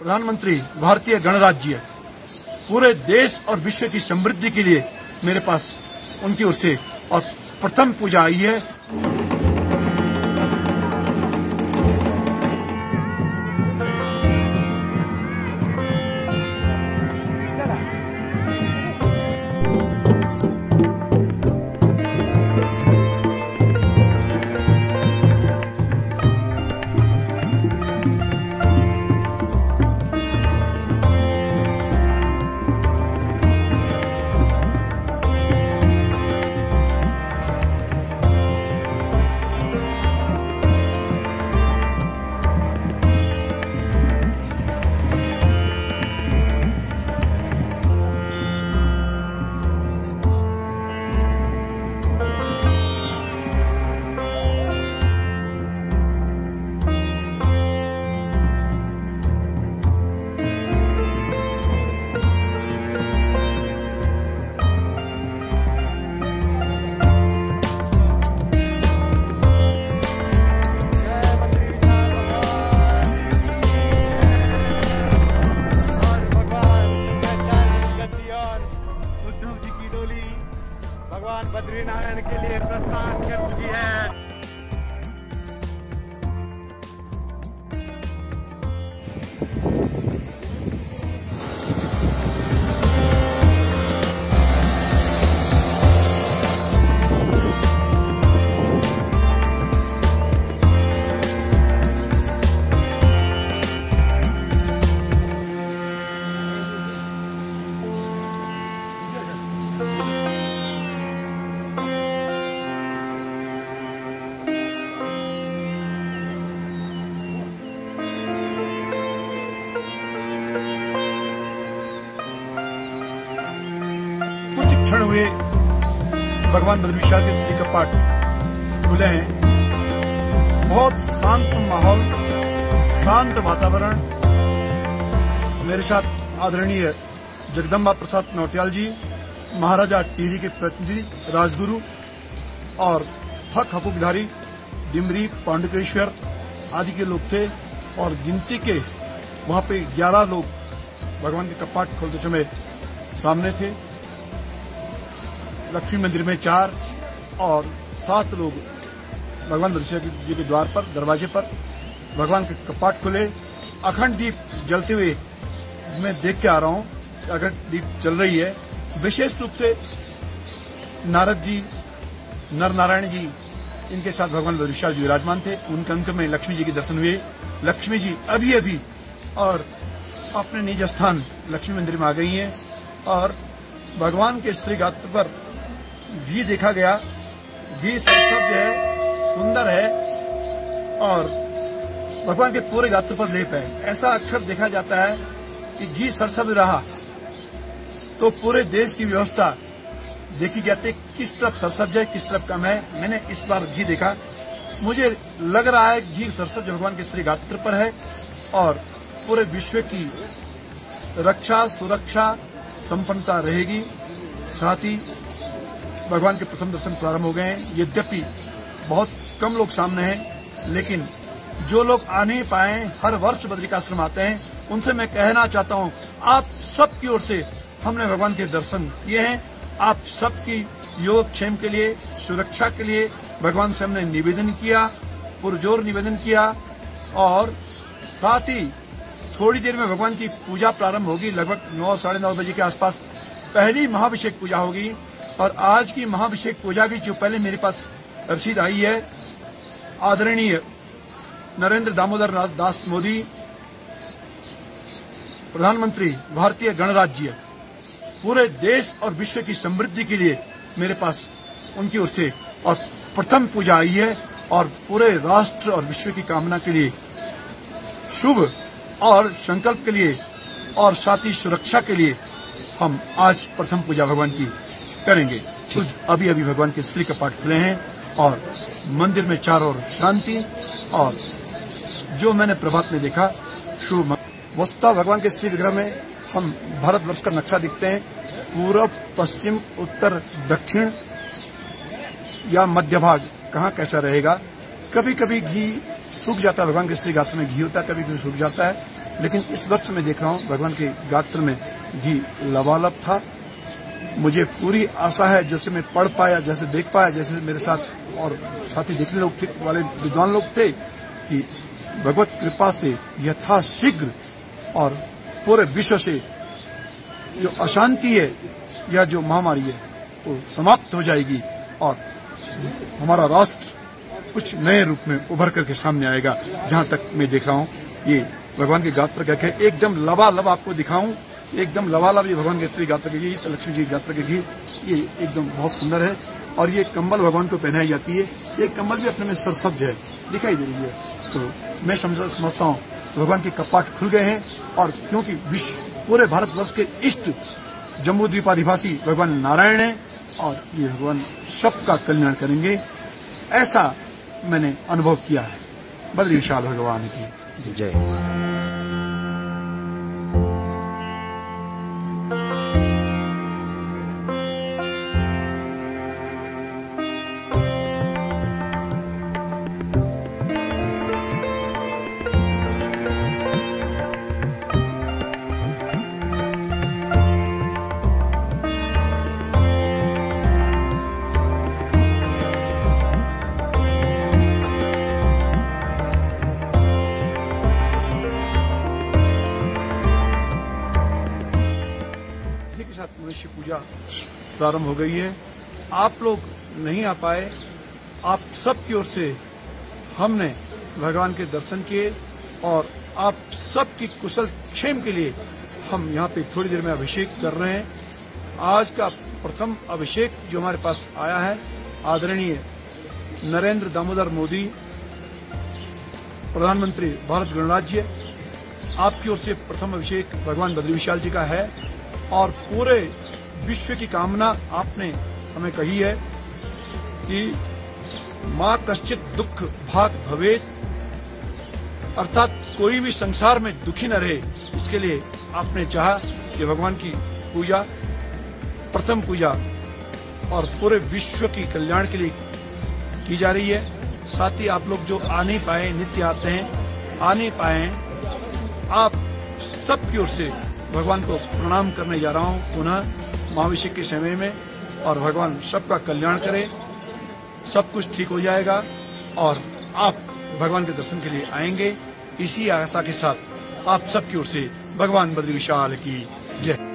प्रधानमंत्री भारतीय गणराज्य पूरे देश और विश्व की समृद्धि के लिए मेरे पास उनकी ओर से और प्रथम पूजा आई है। भगवान बद्रीनारायण के लिए प्रस्थान कर चुकी है। क्षण हुए भगवान बद्री विशाल के श्री कपाट खुले हैं। बहुत शांत माहौल, शांत वातावरण। मेरे साथ आदरणीय जगदम्बा प्रसाद नौटियाल जी, महाराजा टिहरी के प्रतिनिधि राजगुरु और हक हकूकधारी डिमरी पांडुकेश्वर आदि के लोग थे और गिनती के वहां पे 11 लोग भगवान के कपाट खोलते समय सामने थे। लक्ष्मी मंदिर में 4 और 7 लोग भगवान बद्री जी के द्वार पर, दरवाजे पर भगवान के कपाट खुले। अखंड दीप जलते हुए मैं देख के आ रहा हूँ, अखंड दीप जल रही है। विशेष रूप से नारद जी, नर नारायण जी, इनके साथ भगवान बद्री विशाल जी विराजमान थे। उनके अंक में लक्ष्मी जी के दर्शन हुए। लक्ष्मी जी अभी अभी और अपने निज स्थान लक्ष्मी मंदिर में आ गई हैं और भगवान के श्री गात्र पर घी देखा गया। घी सरसब्ज है, सुंदर है और भगवान के पूरे गात्र पर लेप है। ऐसा अक्सर देखा जाता है कि घी सरसब्ज रहा तो पूरे देश की व्यवस्था देखी जाती, किस तरफ सरसब्ज है, किस तरफ कम है। मैंने इस बार घी देखा, मुझे लग रहा है घी सरसब्ज भगवान के श्री गात्र पर है और पूरे विश्व की रक्षा, सुरक्षा, संपन्नता रहेगी। साथ ही भगवान के प्रथम दर्शन प्रारंभ हो गए हैं। यद्यपि बहुत कम लोग सामने हैं, लेकिन जो लोग आ नहीं पाए, हर वर्ष बद्रिकाश्रम आते हैं, उनसे मैं कहना चाहता हूं, आप सबकी ओर से हमने भगवान के दर्शन किए हैं। आप सबकी योगक्षेम के लिए, सुरक्षा के लिए भगवान से हमने निवेदन किया, पुरजोर निवेदन किया और साथ ही थोड़ी देर में भगवान की पूजा प्रारंभ होगी। लगभग 9, साढ़े 9 बजे के आसपास पहली महाभिषेक पूजा होगी और आज की महाभिषेक पूजा की जो पहले मेरे पास रसीद आई है, आदरणीय नरेंद्र दामोदर दास मोदी, प्रधानमंत्री भारतीय गणराज्य पूरे देश और विश्व की समृद्धि के लिए मेरे पास उनकी ओर से और प्रथम पूजा आई है और पूरे राष्ट्र और विश्व की कामना के लिए, शुभ और संकल्प के लिए और साथ ही सुरक्षा के लिए हम आज प्रथम पूजा भगवान की करेंगे। अभी अभी भगवान के श्री कपाट खुले हैं और मंदिर में चारों ओर शांति और जो मैंने प्रभात में देखा शुभ। वस्तुतः भगवान के श्री विग्रह में हम भारतवर्ष का नक्शा दिखते हैं, पूर्व, पश्चिम, उत्तर, दक्षिण या मध्य भाग कहाँ कैसा रहेगा। कभी कभी घी सूख जाता है, भगवान के श्री गात्र में घी होता है, कभी कभी सूख जाता है, लेकिन इस वर्ष मैं देख रहा हूँ भगवान के गात्र में घी लबालब था। मुझे पूरी आशा है, जैसे मैं पढ़ पाया, जैसे देख पाया, जैसे मेरे साथ और साथी देखने लोग थे, वाले विद्वान लोग थे, कि भगवत कृपा से यथाशीघ्र और पूरे विश्व से जो अशांति है या जो महामारी है वो समाप्त हो जाएगी और हमारा राष्ट्र कुछ नए रूप में उभर करके सामने आएगा। जहां तक मैं देख रहा हूं ये भगवान के गात्र का है, एकदम लबालब आपको दिखाऊं, एकदम लबालब ये भगवान के श्री गात्र के घी, लक्ष्मी जी गात्र के घी, ये एकदम बहुत सुंदर है। और ये कंबल भगवान को पहनाई जाती है, ये कंबल भी अपने में सरसब्ज है, दिखाई दे रही है। तो मैं समझता हूँ भगवान के कपाट खुल गए हैं और क्योंकि विश्व पूरे भारतवर्ष के इष्ट जम्बू द्वीपाधिवासी भगवान नारायण है और ये भगवान सबका कल्याण करेंगे, ऐसा मैंने अनुभव किया है। बद्री विशाल भगवान की जय। के साथ मनुष्य पूजा प्रारंभ हो गई है। आप लोग नहीं आ पाए, आप सब की ओर से हमने भगवान के दर्शन किए और आप सबकी कुशल क्षेम के लिए हम यहाँ पे थोड़ी देर में अभिषेक कर रहे हैं। आज का प्रथम अभिषेक जो हमारे पास आया है, आदरणीय नरेंद्र दामोदर मोदी प्रधानमंत्री भारत गणराज्य, आपकी ओर से प्रथम अभिषेक भगवान बद्री विशाल जी का है और पूरे विश्व की कामना आपने हमें कही है कि मां कश्चित दुख भाग भवेत, अर्थात कोई भी संसार में दुखी न रहे, इसके लिए आपने चाहा कि भगवान की पूजा, प्रथम पूजा और पूरे विश्व की कल्याण के लिए की जा रही है। साथ ही आप लोग जो आ नहीं पाए, नित्य आते हैं, आ नहीं पाए, आप सबकी ओर से भगवान को प्रणाम करने जा रहा हूं पुनः महाभिषेक के समय में, और भगवान सबका कल्याण करे, सब कुछ ठीक हो जाएगा और आप भगवान के दर्शन के लिए आएंगे। इसी आशा के साथ आप सबकी ओर से भगवान बद्री विशाल की जय।